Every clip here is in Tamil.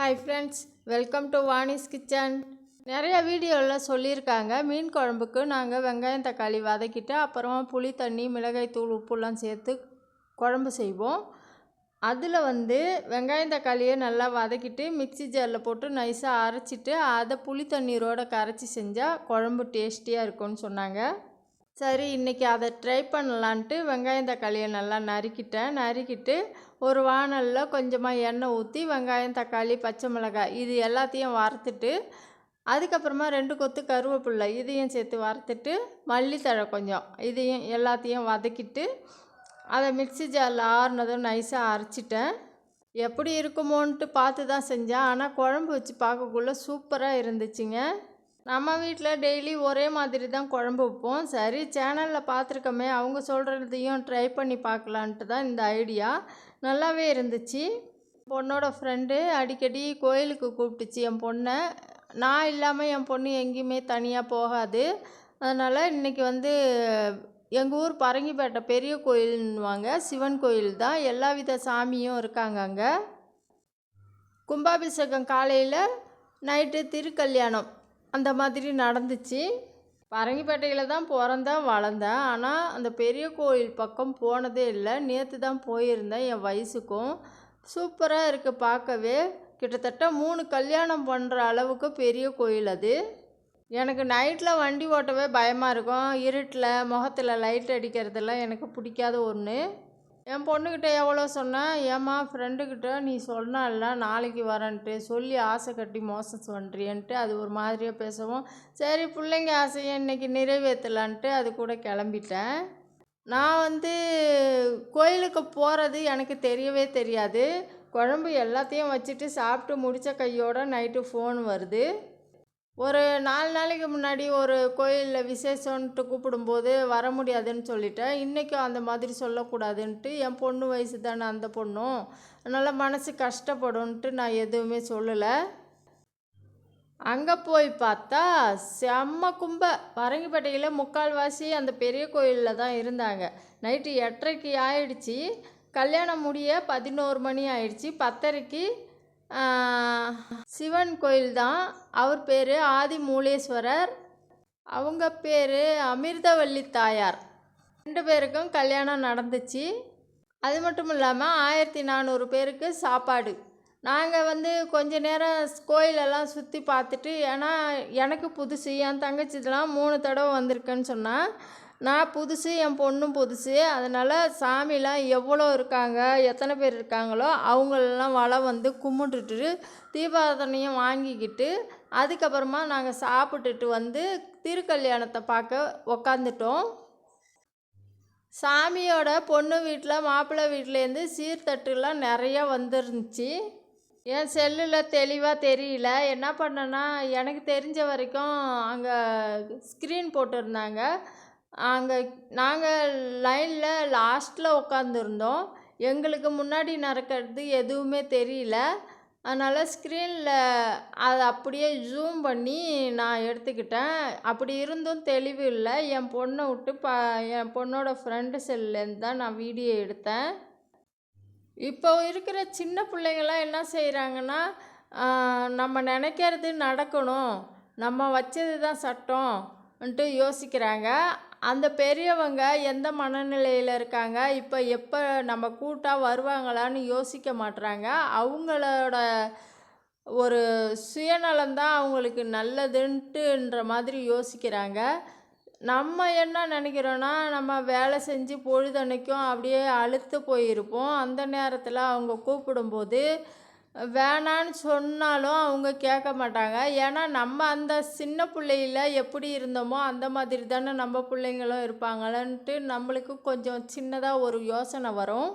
Hi friends, welcome to Vani's kitchen. நிறைய வீடியோவில் சொல்லியிருக்காங்க, மீன் குழம்புக்கு நாங்கள் வெங்காயம் தக்காளி வதக்கிட்டு அப்புறமா புளி தண்ணி மிளகாய் தூள் உப்புலாம் சேர்த்து குழம்பு செய்வோம். அதில் வெங்காயம் தக்காளியை நல்லா வதக்கிட்டு மிக்சி ஜாரில் போட்டு நைஸாக அரைச்சிட்டு அதை புளி தண்ணீரோடு கரைச்சி செஞ்சால் குழம்பு டேஸ்டியாக இருக்கும்னு சொன்னாங்க. சரி, இன்றைக்கி அதை ட்ரை பண்ணலான்ட்டு வெங்காயம் தக்காளியை நல்லா நறுக்கிட்டு ஒரு வாணலில் கொஞ்சமாக எண்ணெய் ஊற்றி வெங்காயம் தக்காளி பச்சை மிளகாய் இது எல்லாத்தையும் வறுத்துட்டு அதுக்கப்புறமா 2 கொத்து கருவேப்பில்லை இதையும் சேர்த்து வறுத்துட்டு மல்லித்தழை கொஞ்சம் இதையும் எல்லாத்தையும் வதக்கிட்டு அதை மிக்சி ஜாரில் ஆறுனதும் நைஸாக அரைச்சிட்டேன். எப்படி இருக்குமோன்ட்டு பார்த்து தான் செஞ்சேன், ஆனால் குழம்பு வச்சு பார்க்கக்குள்ளே சூப்பராக இருந்துச்சுங்க. நம்ம வீட்டில் டெய்லி ஒரே மாதிரி தான் குழம்பு வைப்போம். சரி, சேனலில் பார்த்துருக்கோமே, அவங்க சொல்கிறதையும் ட்ரை பண்ணி பார்க்கலான்ட்டு தான் இந்த ஐடியா. நல்லாவே இருந்துச்சு. பொண்ணோட ஃப்ரெண்டு அடிக்கடி கோயிலுக்கு கூப்பிட்டுச்சு என் பொண்ணை. நான் இல்லாமல் என் பொண்ணு எங்கேயுமே தனியாக போகாது. அதனால் இன்றைக்கி எங்கள் ஊர் பரங்கிப்பேட்டை பெரிய கோயில்னுவாங்க, சிவன் கோயில் தான். எல்லா வித சாமியும் இருக்காங்க அங்கே. கும்பாபிஷேகம் காலையில், நைட்டு திருக்கல்யாணம் அந்த மாதிரி நடந்துச்சு. பரங்கிப்பேட்டையில் தான் பிறந்தேன் வளர்ந்தேன், ஆனால் அந்த பெரிய கோயில் பக்கம் போனதே இல்லை. நேற்று தான் போயிருந்தேன் என் வயசுக்கும். சூப்பராக இருக்குது பார்க்கவே. கிட்டத்தட்ட 3 கல்யாணம் பண்ணுற அளவுக்கு பெரிய கோயில் அது. எனக்கு நைட்டில் வண்டி ஓட்டவே பயமாக இருக்கும். இருட்டில் முகத்தில் லைட் அடிக்கிறதெல்லாம் எனக்கு பிடிக்காத ஒன்று. என் பொண்ணுக்கிட்ட எவ்வளோ சொன்னேன், ஏம்மா ஃப்ரெண்டுக்கிட்ட நீ சொன்னால நாளைக்கு வரேன்ட்டு சொல்லி ஆசை கட்டி மோசம் பண்ணுறியன்ட்டு அது ஒரு மாதிரியாக பேசவும், சரி பிள்ளைங்க ஆசையை இன்றைக்கி நிறைவேற்றலான்ட்டு அது கூட கிளம்பிட்டேன். நான் கோயிலுக்கு போகிறது எனக்கு தெரியவே தெரியாது. குழம்பு எல்லாத்தையும் வச்சுட்டு சாப்பிட்டு முடித்த கையோடு நைட்டு ஃபோன் வருது. ஒரு 4 நாளைக்கு முன்னாடி ஒரு கோயிலில் விசேஷன்ட்டு கூப்பிடும்போது வர முடியாதுன்னு சொல்லிட்டேன். இன்றைக்கும் அந்த மாதிரி சொல்லக்கூடாதுன்ட்டு, என் பொண்ணு வயசு தானே அந்த பொண்ணும், அதனால் மனசு கஷ்டப்படும்ன்ட்டு நான் எதுவுமே சொல்லலை. அங்கே போய் பார்த்தா செம்ம பரங்கிப்பேட்டையில் முக்கால்வாசி அந்த பெரிய கோயிலில் தான் இருந்தாங்க. நைட்டு 8:30க்கு ஆயிடுச்சு. கல்யாணம் முடிய 11 மணி ஆயிடுச்சு. 10:30க்கு சிவன் கோயில் தான். அவர் பேர் ஆதி மூலேஸ்வரர், அவங்க பேர் அமிர்தவல்லி தாயார். 2 பேருக்கும் கல்யாணம் நடந்துச்சு. அது மட்டும் இல்லாமல் 1400 பேருக்கு சாப்பாடு. நாங்கள் கொஞ்ச நேரம் கோயிலெல்லாம் சுற்றி பார்த்துட்டு, ஏன்னா எனக்கு புதுசு, என் தங்கச்சிதெல்லாம் 3 தடவை வந்திருக்கேன்னு சொன்னால், நான் புதுசு, என் பொண்ணும் புதுசு. அதனால் சாமிலாம் எவ்வளோ இருக்காங்க, எத்தனை பேர் இருக்காங்களோ அவங்களெல்லாம் வளம் கும்பிட்டுட்டு தீபாரதனையும் வாங்கிக்கிட்டு அதுக்கப்புறமா நாங்கள் சாப்பிட்டுட்டு திருக்கல்யாணத்தை பார்க்க உக்காந்துட்டோம். சாமியோட பொண்ணு வீட்டில் மாப்பிள்ளை வீட்டிலேருந்து சீர்தட்டுலாம் நிறையா வந்துருந்துச்சு. என் செல்லில் தெளிவாக தெரியல. என்ன பண்ணேன்னா, எனக்கு தெரிஞ்ச வரைக்கும் அங்கே ஸ்க்ரீன் போட்டிருந்தாங்க. அங்கே நாங்கள் லைனில் லாஸ்ட்டில் உட்காந்துருந்தோம். எங்களுக்கு முன்னாடி நடக்கிறது எதுவுமே தெரியல. அதனால் ஸ்க்ரீனில் அதை அப்படியே ஜூம் பண்ணி நான் எடுத்துக்கிட்டேன். அப்படி இருந்தும் தெளிவு இல்லை. என் பொண்ணை விட்டு என் பொண்ணோட ஃப்ரெண்டு செல்லேருந்து தான் நான் வீடியோ எடுத்தேன். இப்போ இருக்கிற சின்ன பிள்ளைங்கள்லாம் என்ன செய்கிறாங்கன்னா, நம்ம நினைக்கிறது நடக்கணும், நம்ம வச்சது தான் சட்டம்ன்ட்டு யோசிக்கிறாங்க. அந்த பெரியவங்க எந்த மனநிலையில் இருக்காங்க, இப்போ எப்போ நம்ம கூட்டாக வருவாங்களான்னு யோசிக்க மாட்றாங்க. அவங்களோட ஒரு சுயநலம்தான் அவங்களுக்கு நல்லதுன்ட்டுன்ற மாதிரி யோசிக்கிறாங்க. நம்ம என்ன நினைக்கிறோன்னா, நம்ம வேலை செஞ்சு பொழுதன்னைக்கும் அப்படியே அலுத்து போயிருப்போம். அந்த நேரத்தில் அவங்க கூப்பிடும்போது வேணான்னு சொன்னாலும் அவங்க கேட்க மாட்டாங்க. ஏன்னா நம்ம அந்த சின்ன பிள்ளையில் எப்படி இருந்தோமோ அந்த மாதிரி தானே நம்ம பிள்ளைங்களும் இருப்பாங்களன்ட்டு நம்மளுக்கு கொஞ்சம் சின்னதாக ஒரு யோசனை வரும்.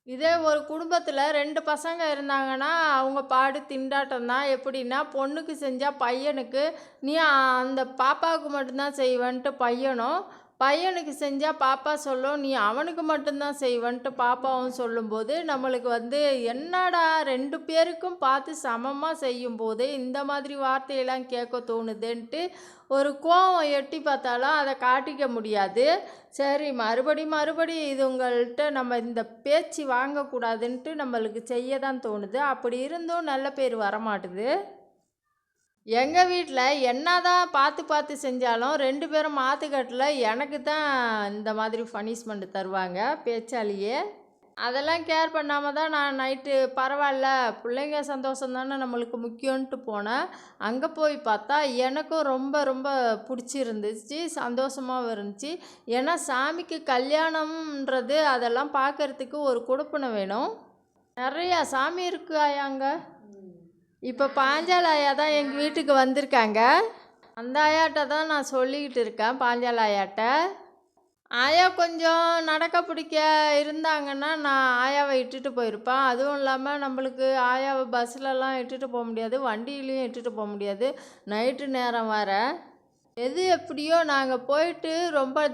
இதே ஒரு குடும்பத்தில் 2 பசங்க இருந்தாங்கன்னா அவங்க பாடு திண்டாட்டம் தான். எப்படின்னா, பொண்ணுக்கு செஞ்சால் பையனுக்கு நீ அந்த பாப்பாவுக்கு மட்டும்தான் செய்வேன்ட்டு பையனும், பையனுக்கு செஞ்சால் பாப்பா சொல்லும், நீ அவனுக்கு மட்டும்தான் செய்வன்ட்டு பாப்பாவும் சொல்லும்போது நம்மளுக்கு வந்து என்னடா 2 பேருக்கும் பார்த்து சமமாக செய்யும்போது இந்த மாதிரி வார்த்தையெல்லாம் கேட்க தோணுதுன்ட்டு ஒரு கோவம் எட்டி பார்த்தாலும் அதை காட்டிக்க முடியாது. சரி மறுபடி இது உங்கள்கிட்ட நம்ம இந்த பேச்சு வாங்கக்கூடாதுன்ட்டு நம்மளுக்கு செய்ய தான் தோணுது. அப்படி இருந்தும் நல்ல பேர் வரமாட்டுது. எங்கள் வீட்டில் என்னதான் பார்த்து செஞ்சாலும் 2 பேரும் மாற்றுக்கட்டில் எனக்கு தான் இந்த மாதிரி பனிஷ்மெண்ட் தருவாங்க பேச்சாலேயே. அதெல்லாம் கேர் பண்ணாமல் தான் நான் நைட்டு பரவாயில்ல பிள்ளைங்க சந்தோஷம் தானே நம்மளுக்கு முக்கியம்ன்ட்டு போனேன். அங்கே போய் பார்த்தா எனக்கும் ரொம்ப பிடிச்சிருந்துச்சு, சந்தோஷமாகவும் இருந்துச்சு. ஏன்னா சாமிக்கு கல்யாணம்ன்றது அதெல்லாம் பார்க்குறதுக்கு ஒரு கொடுப்பனை வேணும். நிறையா சாமி இருக்கு ஆயாங்க. இப்போ பாஞ்சால ஆயா தான் எங்கள் வீட்டுக்கு வந்திருக்காங்க. அந்த ஆயாட்ட தான் நான் சொல்லிக்கிட்டு இருக்கேன், பாஞ்சால ஆயாட்ட. ஆயா கொஞ்சம் நடக்க பிடிக்க இருந்தாங்கன்னா நான் ஆயாவை இட்டுட்டு போயிருப்பேன். அதுவும் இல்லாமல் நம்மளுக்கு ஆயாவை பஸ்லலாம் இட்டுட்டு போக முடியாது, வண்டியிலையும் இட்டுட்டு போக முடியாது, நைட்டு நேரம் வர. எது எப்படியோ நாங்கள் போயிட்டு ரொம்ப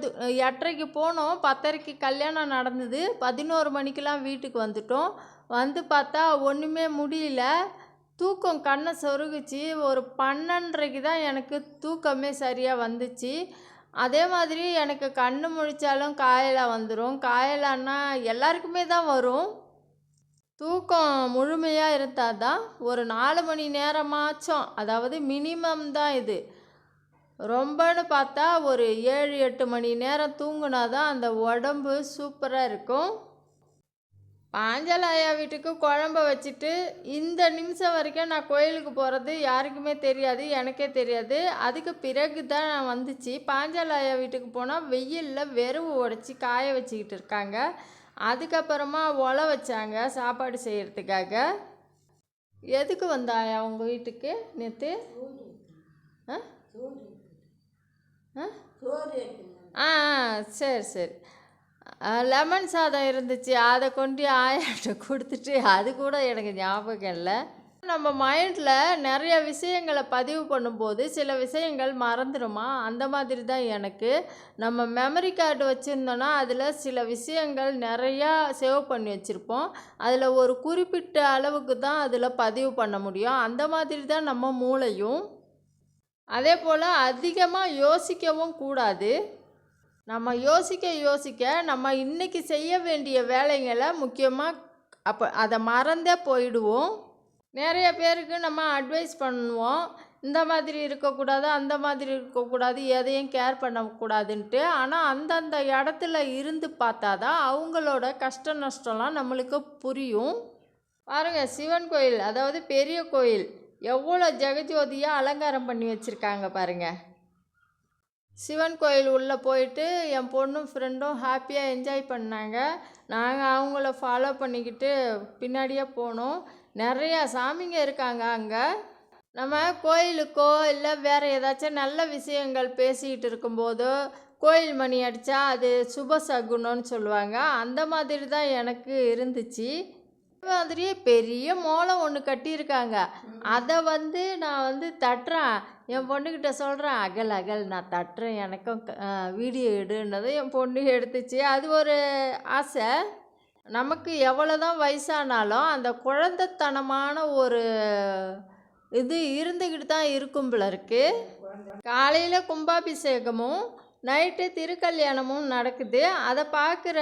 8:30க்கு போனோம், 10:30க்கு கல்யாணம் நடந்தது, 11 மணிக்கெலாம் வீட்டுக்கு வந்துட்டோம். வந்து பார்த்தா ஒன்றுமே முடியல, தூக்கம் கண்ணை சொருகுச்சு. ஒரு 12:30க்கு தான் எனக்கு தூக்கமே சரியாக வந்துச்சு. அதே மாதிரி எனக்கு கண்ணு முழிச்சாலும் காயலா வந்துடும். காயலான்னா எல்லாருக்குமே தான் வரும். தூக்கம் முழுமையாக இருந்தால் தான் ஒரு 4 மணி நேரமாச்சும், அதாவது மினிமம் தான் இது. ரொம்பன்னு பார்த்தா ஒரு 7-8 மணி நேரம் தூங்குனா தான் அந்த உடம்பு சூப்பராக இருக்கும். பாஞ்சால ஆயா வீட்டுக்கு குழம்ப வச்சுட்டு இந்த நிமிஷம் வரைக்கும் நான் கோயிலுக்கு போகிறது யாருக்குமே தெரியாது, எனக்கே தெரியாது. அதுக்கு பிறகு தான் நான் வந்துச்சு. பாஞ்சால ஆயா வீட்டுக்கு போனால் வெயிலில் வெறுவு உடச்சி காய வச்சுக்கிட்டு இருக்காங்க. அதுக்கப்புறமா ஒலை வச்சாங்க சாப்பாடு செய்கிறதுக்காக. எதுக்கு வந்த ஆயா உங்கள் வீட்டுக்கு நேற்று? ஆ சரி. லெமன் சாதம் இருந்துச்சு, அதை கொண்டு ஆயாட்ட கொடுத்துட்டு அது கூட எனக்கு ஞாபகம் இல்லை. நம்ம மைண்டில் நிறைய விஷயங்களை பதிவு பண்ணும்போது சில விஷயங்கள் மறந்துடுமா, அந்த மாதிரி தான் எனக்கு. நம்ம மெமரி கார்டு வச்சுருந்தோன்னா அதில் சில விஷயங்கள் நிறையா சேவ் பண்ணி வச்சுருப்போம். அதில் ஒரு குறிப்பிட்ட அளவுக்கு தான் அதில் பதிவு பண்ண முடியும். அந்த மாதிரி தான் நம்ம மூளையும். அதே போல் அதிகமாக யோசிக்கவும் கூடாது. நம்ம யோசிக்க நம்ம இன்றைக்கி செய்ய வேண்டிய வேலைங்களை முக்கியமாக அப்போ அதை மறந்தே போயிடுவோம். நிறைய பேருக்கு நம்ம அட்வைஸ் பண்ணுவோம், இந்த மாதிரி இருக்கக்கூடாது, அந்த மாதிரி இருக்கக்கூடாது, எதையும் கேர் பண்ணக்கூடாதுன்ட்டு. ஆனால் அந்தந்த இடத்துல இருந்து பார்த்தா தான் அவங்களோட கஷ்ட நஷ்டம்லாம் நம்மளுக்கு புரியும். பாருங்கள், சிவன் கோயில், அதாவது பெரிய கோயில், எவ்வளோ ஜெகஜோதியாக அலங்காரம் பண்ணி வச்சுருக்காங்க பாருங்கள். சிவன் கோயில் உள்ளே போயிட்டு என் பொண்ணும் ஃப்ரெண்டும் ஹாப்பியாக என்ஜாய் பண்ணாங்க. நாங்கள் அவங்கள ஃபாலோ பண்ணிக்கிட்டு பின்னாடியே போனோம். நிறையா சாமிங்க இருக்காங்க அங்கே. நம்ம கோயிலுக்கோ இல்லை வேறு ஏதாச்சும் நல்ல விஷயங்கள் பேசிக்கிட்டு இருக்கும்போதோ கோயில் மணி அடித்தா அது சுப சகுனம்னு சொல்லுவாங்க. அந்த மாதிரி தான் எனக்கு இருந்துச்சு. மாதிரியே பெரிய மோளம் ஒன்று கட்டியிருக்காங்க. அதை நான் தட்டுறேன், என் பொண்ணுக்கிட்ட சொல்கிறேன், அகல் நான் தட்டுறேன், எனக்கும் வீடியோ எடுன்னதும் என் பொண்ணு எடுத்துச்சு. அது ஒரு ஆசை. நமக்கு எவ்வளோ தான் வயசானாலும் அந்த குழந்தைத்தனமான ஒரு இது இருந்துக்கிட்டு தான் இருக்கும் போல இருக்கு. காலையில் கும்பாபிஷேகமும் நைட்டு திருக்கல்யாணமும் நடக்குது. அதை பார்க்குற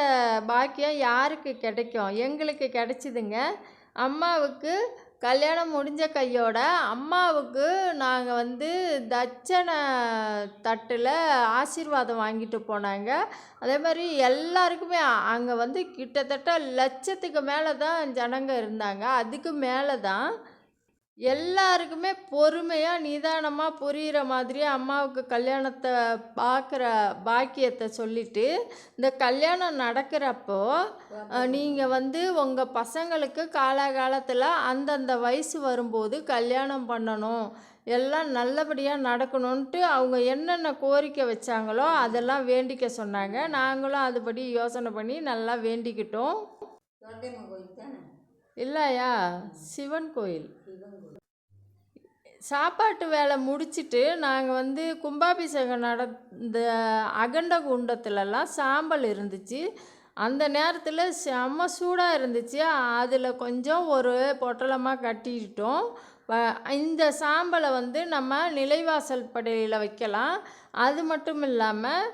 பாக்கியம் யாருக்கு கிடைக்கும்? எங்களுக்கு கிடைச்சிதுங்க. அம்மாவுக்கு கல்யாணம் முடிஞ்ச கையோட அம்மாவுக்கு நாங்கள் தட்சணை தட்டில் ஆசீர்வாதம் வாங்கிட்டு போனாங்க. அதே மாதிரி எல்லாருக்குமே அங்கே கிட்டத்தட்ட 1,00,000க்கு மேலே தான் ஜனங்க இருந்தாங்க. அதுக்கு மேலே தான் எல்லாருக்குமே பொறுமையாக நிதானமாக புரிகிற மாதிரி அம்மாவுக்கு கல்யாணத்தை பார்க்குற பாக்கியத்தை சொல்லிவிட்டு, இந்த கல்யாணம் நடக்கிறப்போ நீங்கள் உங்கள் பசங்களுக்கு காலகாலத்தில் அந்தந்த வயசு வரும்போது கல்யாணம் பண்ணணும், எல்லாம் நல்லபடியாக நடக்கணுன்ட்டு அவங்க என்னென்ன கோரிக்கை வச்சாங்களோ அதெல்லாம் வேண்டிக்க சொன்னாங்க. நாங்களும் அதுபடி யோசனை பண்ணி நல்லா வேண்டிக்கிட்டோம். இல்லையா? சிவன் கோயில். சாப்பாட்டு வேலை முடிச்சிட்டு நாங்கள் வந்து கும்பாபிஷேகம் நடந்த அகண்ட குண்டத்துலலாம் சாம்பல் இருந்துச்சு. அந்த நேரத்தில் செம்ம சூடாக இருந்துச்சு. அதில் கொஞ்சம் ஒரு பொட்டலமாக கட்டிக்கிட்டோம். இந்த சாம்பலை வந்து நம்ம நிலைவாசல் படியில் வைக்கலாம். அது மட்டும் இல்லாமல்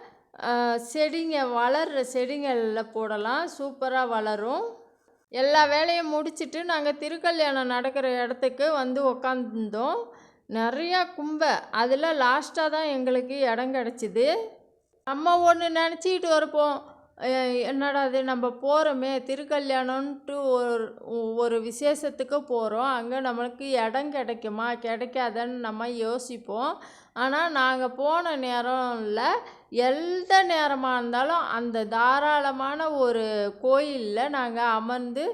செடிங்க வளர்கிற செடிங்களில் போடலாம், சூப்பராக வளரும். எல்லா வேலையும் முடிச்சுட்டு நாங்கள் திருக்கல்யாணம் நடக்கிற இடத்துக்கு வந்து உக்காந்துருந்தோம். நிறையா கும்பை, அதில் லாஸ்ட்டாக தான் எங்களுக்கு இடம் கிடச்சிது. நம்ம ஒன்று நினச்சிக்கிட்டு இருப்போம், என்னடா அது நம்ம போகிறோமே திருக்கல்யாணம்ன்ட்டு ஒரு விசேஷத்துக்கு போகிறோம், அங்கே நம்மளுக்கு இடம் கிடைக்குமா கிடைக்காதான்னு நம்ம யோசிப்போம். ஆனால் நாங்கள் போன நேரம்ல எந்த நேரமாக இருந்தாலும் அந்த தாராளமான ஒரு கோயிலில் நாங்கள் அமர்ந்து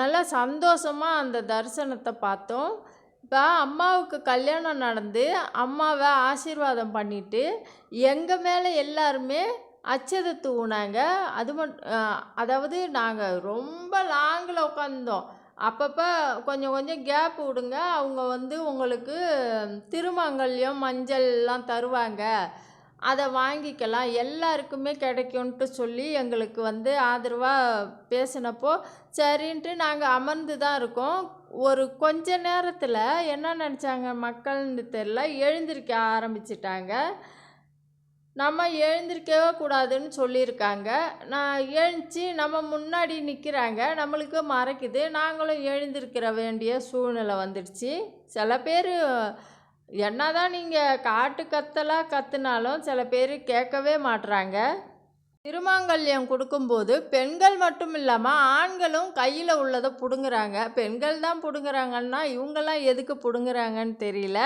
நல்லா சந்தோஷமாக அந்த தரிசனத்தை பார்த்தோம். இப்போ அம்மாவுக்கு கல்யாணம் நடந்து அம்மாவை ஆசீர்வாதம் பண்ணிவிட்டு எங்கள் மேலே எல்லாருமே அச்சதை தூவினாங்க. அதாவது நாங்கள் ரொம்ப லாங்கில் உட்காந்தோம். அப்பப்போ கொஞ்சம் கொஞ்சம் கேப் விடுங்க, அவங்க வந்து உங்களுக்கு திருமங்கல்யம் மஞ்சள்லாம் தருவாங்க, அதை வாங்கிக்கலாம், எல்லாருக்குமே கிடைக்கும்ன்ட்டு சொல்லி எங்களுக்கு வந்து ஆதரவாக பேசினப்போ சரின்ட்டு நாங்கள் அமர்ந்து தான் இருக்கோம். ஒரு கொஞ்ச நேரத்தில் என்ன நினச்சாங்க மக்கள்னு தெரில, எழுந்திருக்க ஆரம்பிச்சிட்டாங்க. நம்ம எழுந்திருக்கவே கூடாதுன்னு சொல்லியிருக்காங்க. நான் எழுந்துச்சி நம்ம முன்னாடி நிற்கிறாங்க, நம்மளுக்கு மறைக்குது, நாங்களும் எழுந்திருக்கிற வேண்டிய சூழ்நிலை வந்துடுச்சு. சில பேர் என்ன தான் நீங்கள் காட்டு கத்தலாக கற்றுனாலும் சில பேர் கேட்கவே மாட்டுறாங்க. திருமாங்கல்யம் கொடுக்கும்போது பெண்கள் மட்டும் இல்லாமல் ஆண்களும் கையில் உள்ளதை பிடுங்குறாங்க. பெண்கள் தான் பிடுங்குறாங்கன்னா இவங்கெல்லாம் எதுக்கு பிடுங்குறாங்கன்னு தெரியல.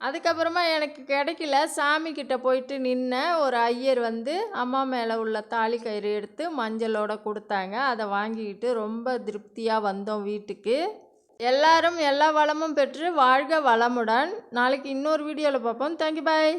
அதுக்கப்புறமா எனக்கு கிடைக்கல, சாமிக்கிட்ட போயிட்டு நின்ன ஒரு ஐயர் வந்து அம்மா மேலே உள்ள தாலி கயிறு எடுத்து மஞ்சளோட கொடுத்தாங்க. அதை வாங்கிக்கிட்டு ரொம்ப திருப்தியாக வந்தோம் வீட்டுக்கு. எல்லாரும் எல்லா வளமும் பெற்று வாழ்க வளமுடன். நாளைக்கு இன்னொரு வீடியோவில் பார்ப்போம். தேங்க்யூ, பாய்.